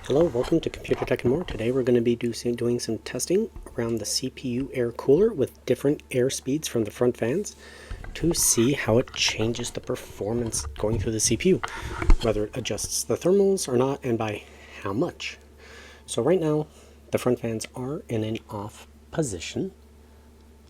Hello, welcome to Computer Tech and More. Today we're going to be doing some testing around the CPU air cooler with different air speeds from the front fans to see how it changes the performance going through the CPU, whether it adjusts the thermals or not, and by how much. So right now, the front fans are in an off position.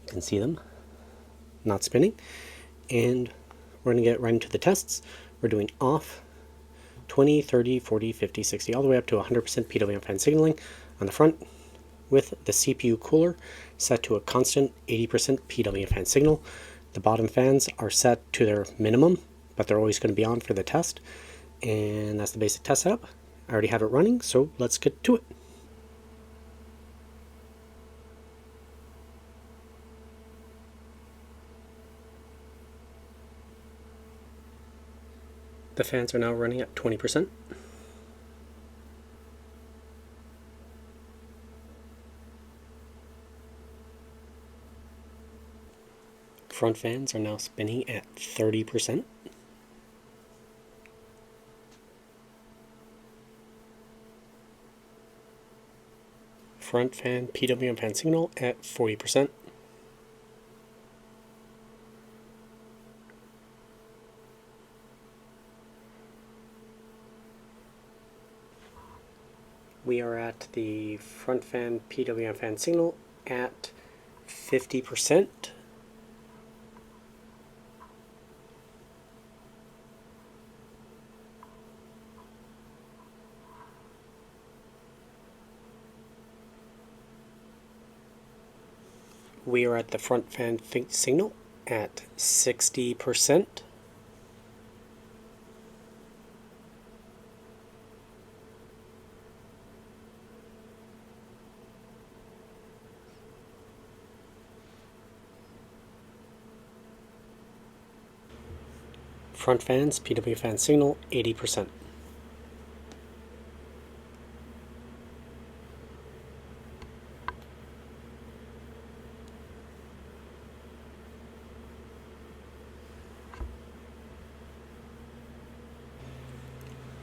You can see them not spinning. And we're going to get right into the tests. We're doing off 20, 30, 40, 50, 60, all the way up to 100% PWM fan signaling on the front with the CPU cooler set to a constant 80% PWM fan signal. The bottom fans are set to their minimum, but they're always going to be on for the test. And that's the basic test setup. I already have it running, so let's get to it. The fans are now running at 20%. Front fans are now spinning at 30%. Front fan PWM fan signal at 40%. We are at the front fan PWM fan signal at 50%. We are at the front fan signal at 60%. Front fans, PW fan signal, 80%.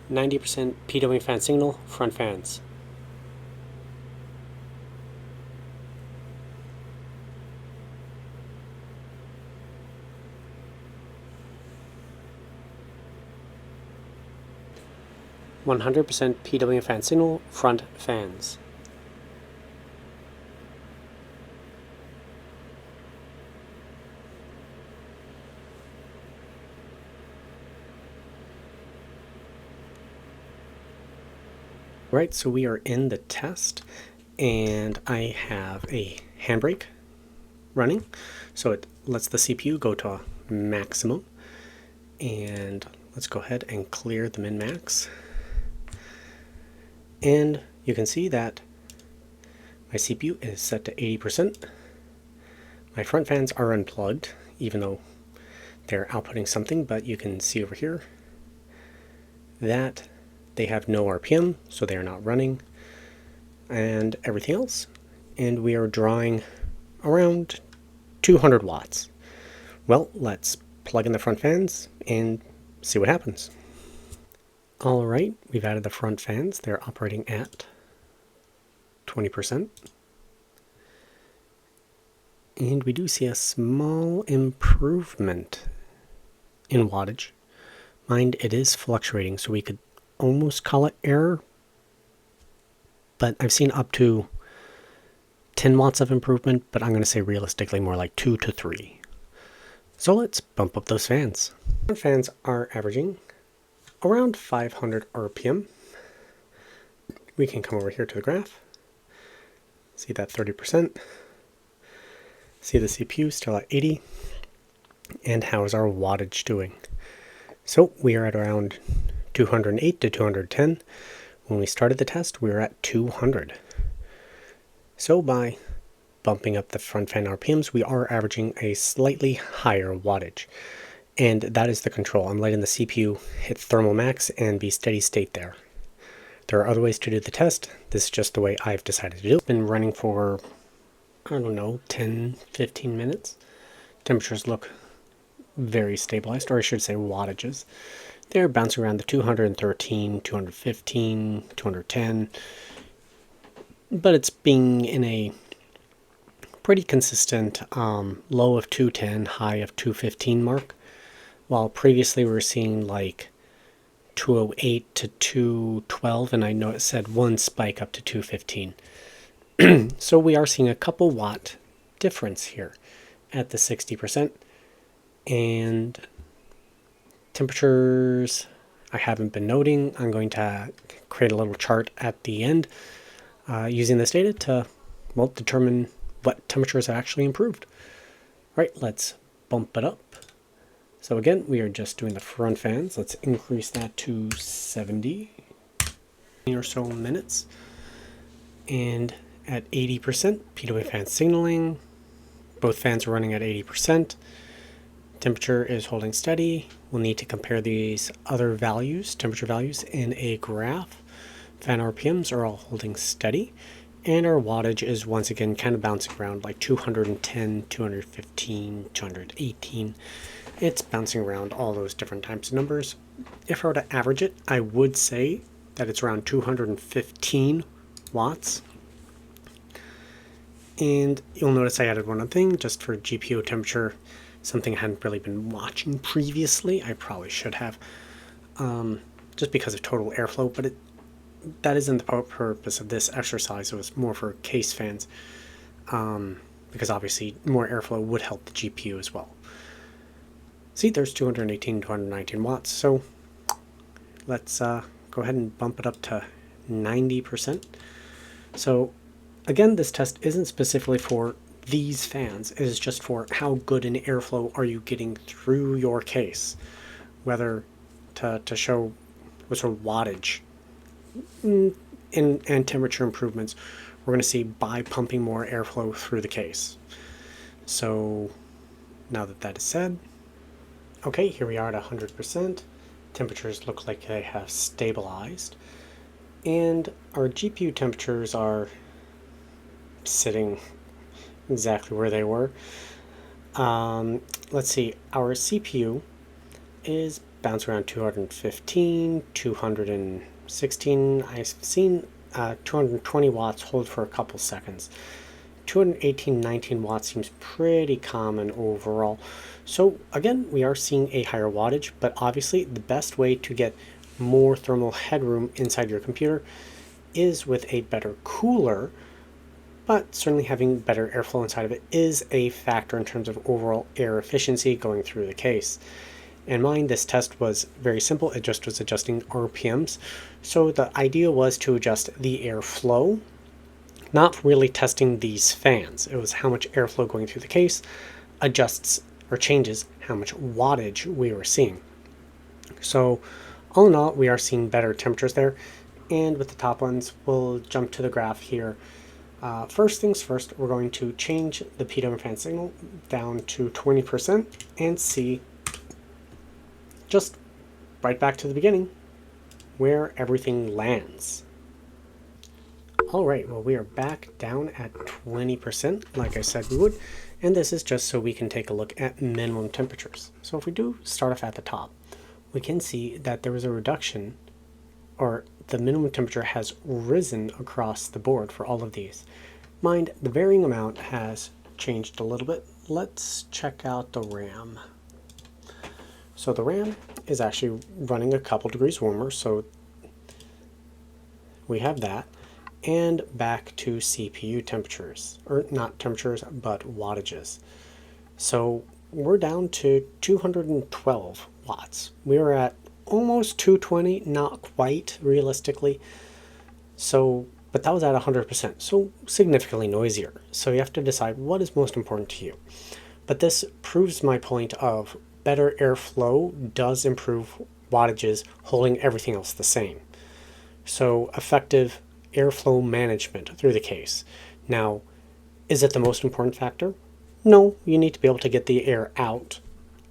%, PW fan signal, front fans. %, PW fan signal, front fans. Right, so we are in the test, and I have a handbrake running, so it lets the CPU go to a maximum. And let's go ahead and clear the min-max. And you can see that my CPU is set to 80%. My front fans are unplugged, even though they're outputting something, but you can see over here that they have no RPM, so they are not running, and everything else. And we are drawing around 200 watts. Well, let's plug in the front fans and see what happens. All right, we've added the front fans. They're operating at 20%. And we do see a small improvement in wattage. Mind, it is fluctuating, so we could almost call it error, but I've seen up to 10 watts of improvement, but I'm going to say realistically more like 2 to 3. So let's bump up those fans. Front fans are averaging around 500 RPM. We can come over here to the graph, see that 30%, see the CPU still at 80, and how is our wattage doing? So we are at around 208 to 210. When we started the test, we were at 200. So by bumping up the front fan RPMs, we are averaging a slightly higher wattage. And that is the control. I'm letting the CPU hit thermal max and be steady state there. There are other ways to do the test. This is just the way I've decided to do it. It's been running for, I don't know, 10, 15 minutes. Temperatures look very stabilized, or I should say wattages. They're bouncing around the 213, 215, 210, but it's being in a pretty consistent low of 210, high of 215 mark, while previously we were seeing like 208 to 212, and I know it said one spike up to 215. So we are seeing a couple watt difference here at the 60%. And temperatures I haven't been noting. I'm going to create a little chart at the end using this data to, well, determine what temperatures have actually improved. All right, let's bump it up. So again, we are just doing the front fans. Let's increase that to 70 or so minutes. And at 80%, PWM fan signaling. Both fans are running at 80%. Temperature is holding steady. We'll need to compare these other values, temperature values, in a graph. Fan RPMs are all holding steady. And our wattage is once again kind of bouncing around like 210, 215, 218. It's bouncing around all those different types of numbers. If I were to average it, I would say that it's around 215 watts. And you'll notice I added one other thing just for GPU temperature, something I hadn't really been watching previously. I probably should have, just because of total airflow, but that isn't the purpose of this exercise. It was more for case fans, because obviously more airflow would help the GPU as well. See, there's 218, 219 watts, so let's go ahead and bump it up to 90%. So again, this test isn't specifically for these fans. It is just for how good an airflow are you getting through your case, whether to show what sort of wattage and temperature improvements we're going to see by pumping more airflow through the case. So now that that is said, okay, here we are at 100%. Temperatures look like they have stabilized, and our GPU temperatures are sitting exactly where they were. Let's see, our CPU is bouncing around 215, 216. I've seen 220 watts hold for a couple seconds. 218, 19 watts seems pretty common overall. So again, we are seeing a higher wattage, but obviously the best way to get more thermal headroom inside your computer is with a better cooler, but certainly having better airflow inside of it is a factor in terms of overall air efficiency going through the case. And mine, this test was very simple. It just was adjusting RPMs. So the idea was to adjust the airflow, not really testing these fans. It was how much airflow going through the case adjusts or changes how much wattage we were seeing. So all in all, we are seeing better temperatures there. And with the top ones, we'll jump to the graph here. First things first, we're going to change the PWM fan signal down to 20% and see, just right back to the beginning, where everything lands. Alright, well, we are back down at 20%, like I said we would, and this is just so we can take a look at minimum temperatures. So if we do start off at the top, we can see that there was a reduction, or the minimum temperature has risen across the board for all of these. Mind, the varying amount has changed a little bit. Let's check out the RAM. So the RAM is actually running a couple degrees warmer, so we have that. And back to CPU temperatures, or not temperatures, but wattages. So we're down to 212 watts. We were at almost 220, not quite realistically. So, but that was at 100%, so significantly noisier. So you have to decide what is most important to you. But this proves my point of better airflow does improve wattages, holding everything else the same. So effective airflow management through the case. Now, is it the most important factor? No, you need to be able to get the air out.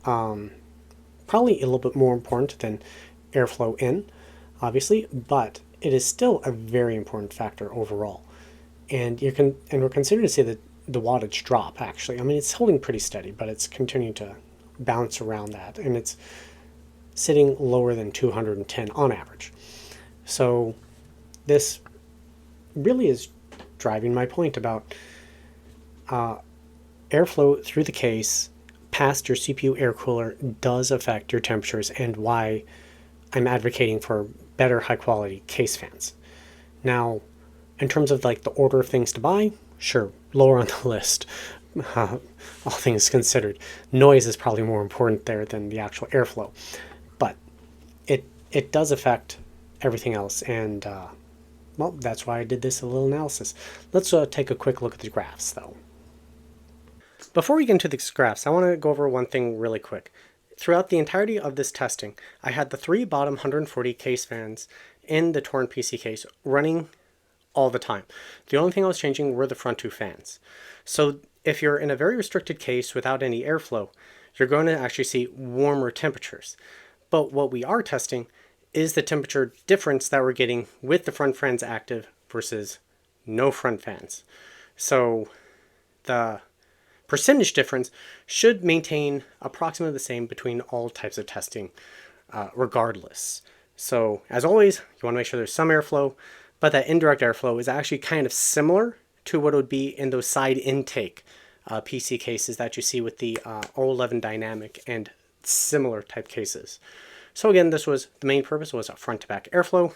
Probably a little bit more important than airflow in, obviously, but it is still a very important factor overall. And we're considering to see that the wattage drop, actually. I mean, it's holding pretty steady, but it's continuing to bounce around that, and it's sitting lower than 210 on average. So this really is driving my point about airflow through the case past your CPU air cooler does affect your temperatures, and why I'm advocating for better high quality case fans. Now, in terms of like the order of things to buy, sure, lower on the list. All things considered, noise is probably more important there than the actual airflow, but it does affect everything else, and well, that's why I did this little analysis. Let's take a quick look at the graphs, though. Before we get into these graphs, I want to go over one thing really quick. Throughout the entirety of this testing, I had the 3 bottom 140 case fans in the torn PC case running all the time. The only thing I was changing were the front 2 fans. So if you're in a very restricted case without any airflow, you're going to actually see warmer temperatures. But what we are testing is the temperature difference that we're getting with the front fans active versus no front fans. So the percentage difference should maintain approximately the same between all types of testing regardless. So as always, you want to make sure there's some airflow, but that indirect airflow is actually kind of similar to what it would be in those side intake PC cases that you see with the 011 dynamic and similar type cases. So again, this was the main purpose was front to back airflow,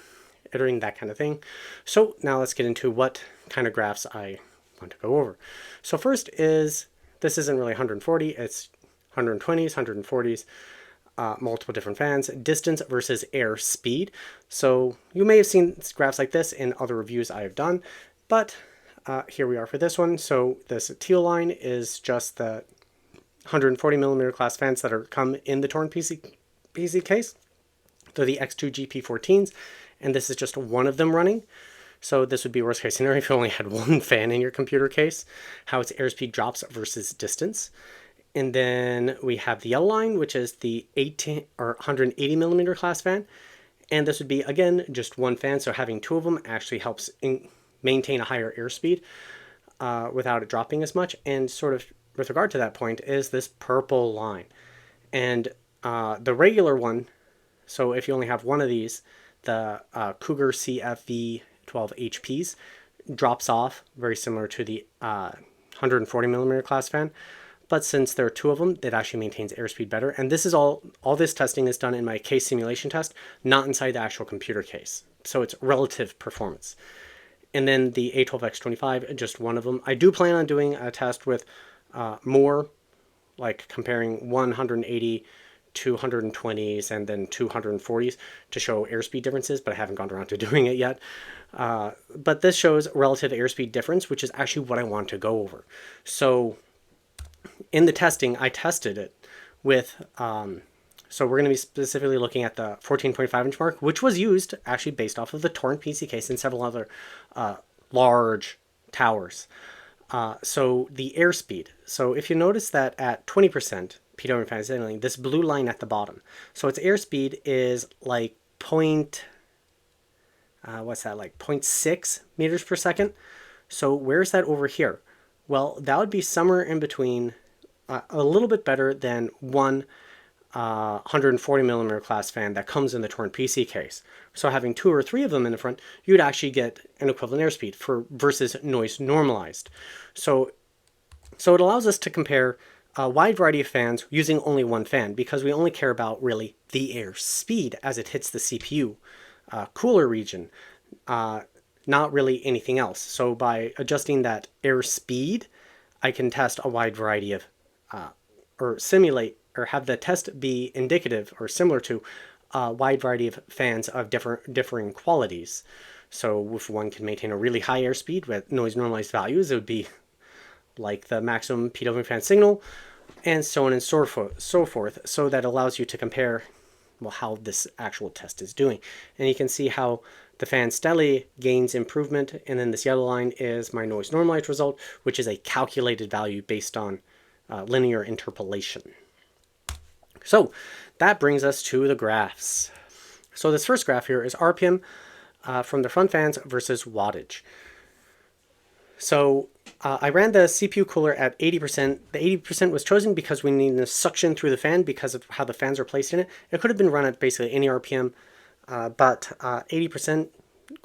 iterating that kind of thing. So now let's get into what kind of graphs I want to go over. So first is, this isn't really 140, it's 120s, 140s, multiple different fans, distance versus air speed. So you may have seen graphs like this in other reviews I have done, but here we are for this one. So this teal line is just the 140 millimeter class fans that are come in the torn PC case. They're the X2 GP14s, and this is just one of them running. So this would be worst case scenario if you only had one fan in your computer case, how its airspeed drops versus distance. And then we have the yellow line, which is the 18 or 180 millimeter class fan. And this would be, again, just one fan. So having 2 of them actually helps maintain a higher airspeed without it dropping as much. And sort of with regard to that point is this purple line. And the regular one, so if you only have one of these, the Cougar CFV 12 HPs drops off, very similar to the 140 millimeter class fan. But since there are 2 of them, it actually maintains airspeed better. And this is all this testing is done in my case simulation test, not inside the actual computer case. So it's relative performance. And then the A12X25, just one of them. I do plan on doing a test with more, like comparing 180 220s and then 240s to show airspeed differences, but I haven't gone around to doing it yet. But this shows relative airspeed difference, which is actually what I want to go over. So in the testing, I tested it with, so we're going to be specifically looking at the 14.5 inch mark, which was used actually based off of the torn PC case and several other large towers. So the airspeed. So if you notice that at 20%, PWM fan signaling, this blue line at the bottom. So its airspeed is like what's that, like 0.6 meters per second. So where's that over here? Well, that would be somewhere in between, a little bit better than one 140 millimeter class fan that comes in the torn PC case. So having 2 or 3 of them in the front, you'd actually get an equivalent airspeed for versus noise normalized. So it allows us to compare a wide variety of fans using only one fan, because we only care about really the air speed as it hits the CPU cooler region, not really anything else. So by adjusting that air speed, I can test a wide variety of, or simulate, or have the test be indicative or similar to a wide variety of fans of differing qualities. So if one can maintain a really high airspeed with noise normalized values, it would be like the maximum PWM fan signal, and so on and so forth. So that allows you to compare, well, how this actual test is doing. And you can see how the fan steadily gains improvement, and then this yellow line is my noise normalized result, which is a calculated value based on linear interpolation. So that brings us to the graphs. So this first graph here is RPM from the front fans versus wattage. So I ran the CPU cooler at 80%. The 80% was chosen because we needed to suction through the fan because of how the fans are placed in it. It could have been run at basically any RPM, but 80%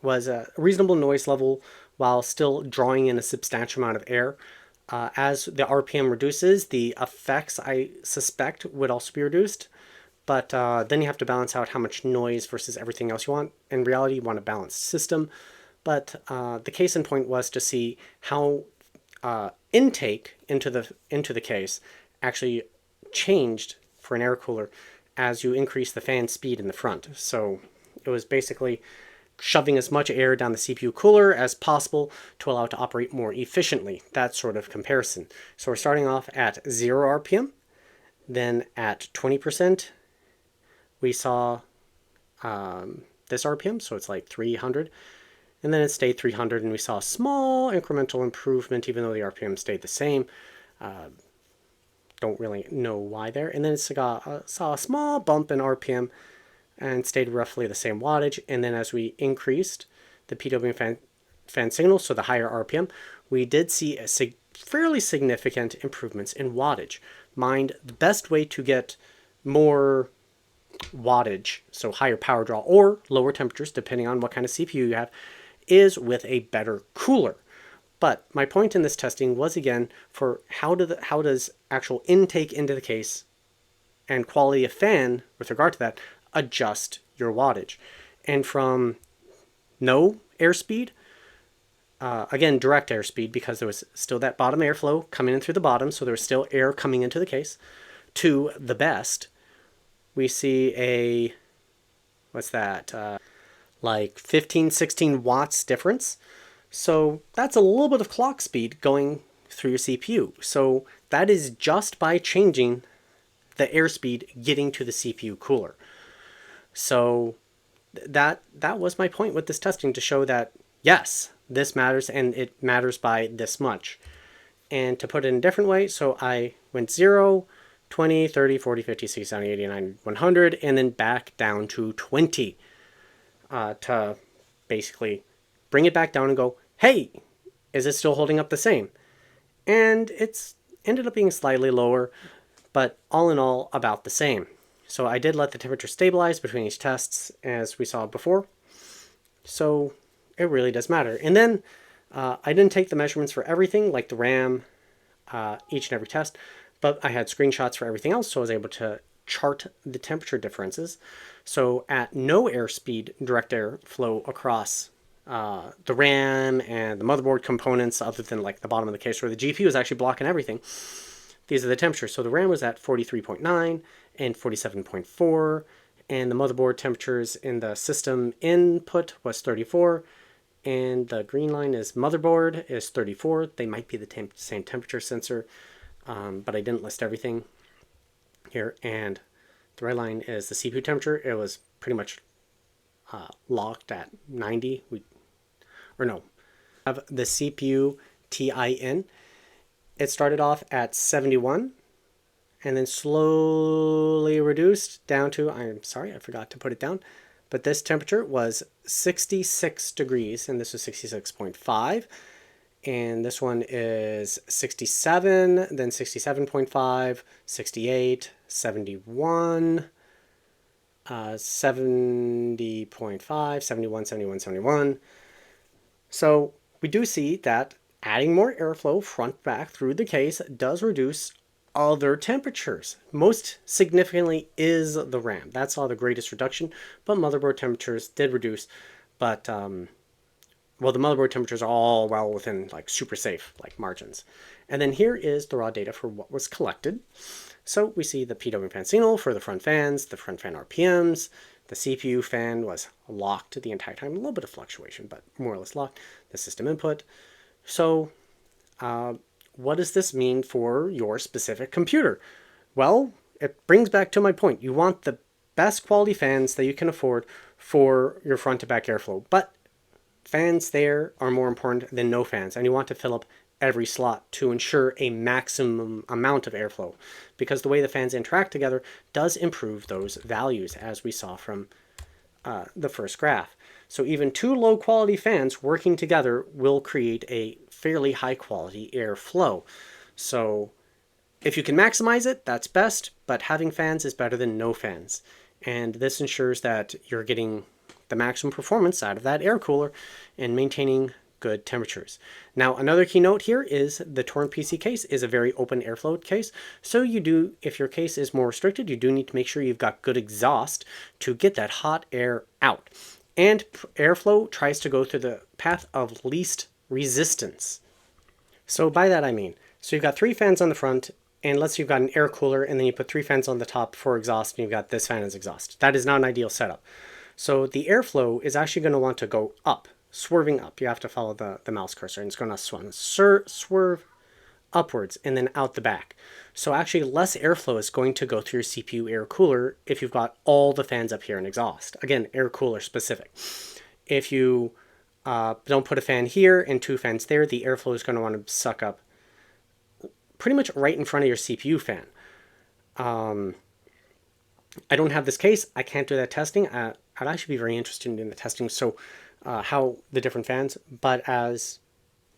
was a reasonable noise level while still drawing in a substantial amount of air. As the RPM reduces, the effects, I suspect, would also be reduced. But then you have to balance out how much noise versus everything else you want. In reality, you want a balanced system. But the case in point was to see how intake into the case actually changed for an air cooler as you increase the fan speed in the front. So it was basically shoving as much air down the CPU cooler as possible to allow it to operate more efficiently. That sort of comparison. So we're starting off at 0 RPM, then at 20%, we saw this RPM, so it's like 300, and then it stayed 300, and we saw a small incremental improvement even though the RPM stayed the same. Don't really know why there. And then it saw a small bump in RPM and stayed roughly the same wattage. And then as we increased the PWM fan signal, so the higher RPM, we did see a fairly significant improvements in wattage. Mind, the best way to get more wattage, so higher power draw or lower temperatures, depending on what kind of CPU you have, is with a better cooler. But my point in this testing was, again, for how does actual intake into the case and quality of fan with regard to that adjust your wattage. And from no airspeed, again, direct airspeed, because there was still that bottom airflow coming in through the bottom, so there was still air coming into the case, to the best, we see a, what's that, like 15, 16 watts difference. So that's a little bit of clock speed going through your CPU. So that is just by changing the airspeed getting to the CPU cooler. So that was my point with this testing, to show that, yes, this matters, and it matters by this much. And to put it in a different way, so I went 0, 20, 30, 40, 50, 60, 70, 80, 90, 100, and then back down to 20 to basically bring it back down and go, hey, is it still holding up the same? And it's ended up being slightly lower, but all in all about the same. So I did let the temperature stabilize between each tests, as we saw before. So it really does matter. And then I didn't take the measurements for everything, like the RAM, each and every test, but I had screenshots for everything else, so I was able to chart the temperature differences. So at no airspeed, direct air flow across the RAM and the motherboard components, other than like the bottom of the case where the GPU is actually blocking everything. These are the temperatures. So the RAM was at 43.9 and 47.4, and the motherboard temperatures in the system input was 34, and the green line is motherboard is 34. They might be the same temperature sensor, but I didn't list everything here. And the red line is the CPU temperature. It was pretty much locked at 90. Have the CPU TIN. It started off at 71 and then slowly reduced down to, I'm sorry, I forgot to put it down, but this temperature was 66 degrees, and this was 66.5. And this one is 67, then 67.5, 68, 71, 70.5, 71, 71, 71. So we do see that adding more airflow front back through the case does reduce other temperatures. Most significantly is the RAM. That saw the greatest reduction, but motherboard temperatures did reduce. But well, the motherboard temperatures are all well within like super safe like margins. And then here is the raw data for what was collected. So we see the PWM fan signal for the front fans, the front fan RPMs. The CPU fan was locked the entire time. A little bit of fluctuation, but more or less locked. The system input. So what does this mean for your specific computer? Well, it brings back to my point. You want the best quality fans that you can afford for your front to back airflow. But fans there are more important than no fans, and you want to fill up every slot to ensure a maximum amount of airflow, because the way the fans interact together does improve those values, as we saw from the first graph. So even two low quality fans working together will create a fairly high quality airflow. So if you can maximize it, that's best, but having fans is better than no fans. And this ensures that you're getting the maximum performance out of that air cooler and maintaining good temperatures. Now, another key note here is the Torrent PC case is a very open airflow case. So you do, if your case is more restricted, you do need to make sure you've got good exhaust to get that hot air out. And airflow tries to go through the path of least resistance. So by that I mean, so you've got three fans on the front, and let's say you've got an air cooler, and then you put three fans on the top for exhaust, and you've got this fan as exhaust. That is not an ideal setup. So the airflow is actually going to want to go up, swerving up. You have to follow the mouse cursor, and it's going to swerve upwards and then out the back. So actually less airflow is going to go through your CPU air cooler if you've got all the fans up here in exhaust. Again, air cooler specific. If you don't put a fan here and two fans there, the airflow is going to want to suck up pretty much right in front of your CPU fan. I don't have this case. I can't do that testing. I'd actually be very interested in doing the testing. So how the different fans, but as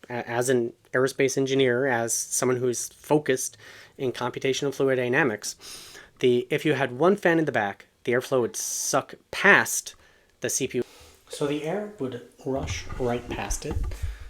an aerospace engineer, as someone who's focused in computational fluid dynamics, if you had one fan in the back, the airflow would suck past the CPU. So the air would rush right past it.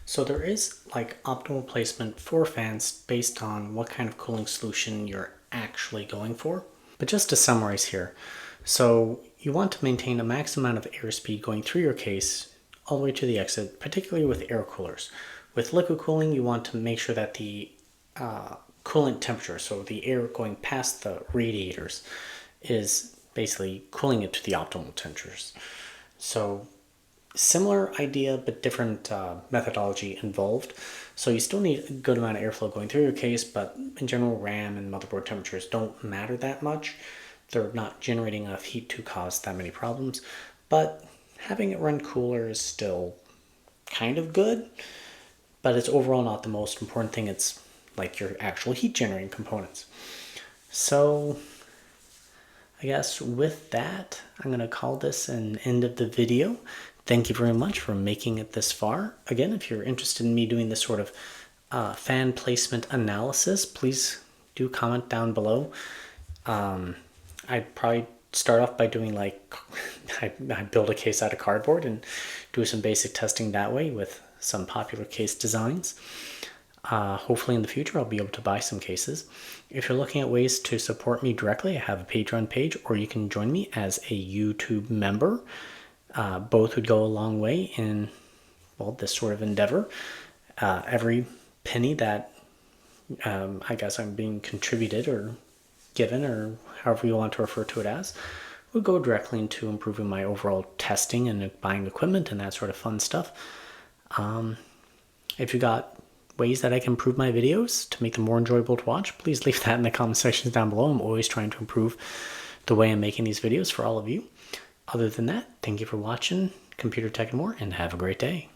So there is like optimal placement for fans based on what kind of cooling solution you're actually going for. But just to summarize here, so you want to maintain a max amount of airspeed going through your case all the way to the exit, particularly with air coolers. With liquid cooling, you want to make sure that the coolant temperature, so the air going past the radiators, is basically cooling it to the optimal temperatures. So similar idea, but different methodology involved. So you still need a good amount of airflow going through your case, but in general, RAM and motherboard temperatures don't matter that much. They're not generating enough heat to cause that many problems, but having it run cooler is still kind of good, but it's overall not the most important thing. It's like your actual heat generating components. So I guess with that, I'm going to call this an end of the video. Thank you very much for making it this far. Again, if you're interested in me doing this sort of fan placement analysis, please do comment down below. I'd probably start off by doing like, I build a case out of cardboard and do some basic testing that way with some popular case designs. Hopefully in the future I'll be able to buy some cases. If you're looking at ways to support me directly, I have a Patreon page, or you can join me as a YouTube member. Both would go a long way in, well, this sort of endeavor. Every penny that I guess I'm being contributed or given, or however you want to refer to it as, would go directly into improving my overall testing and buying equipment and that sort of fun stuff. If you got ways that I can improve my videos to make them more enjoyable to watch, please leave that in the comment sections down below. I'm always trying to improve the way I'm making these videos for all of you. Other than that, thank you for watching Computer Tech and More, and have a great day.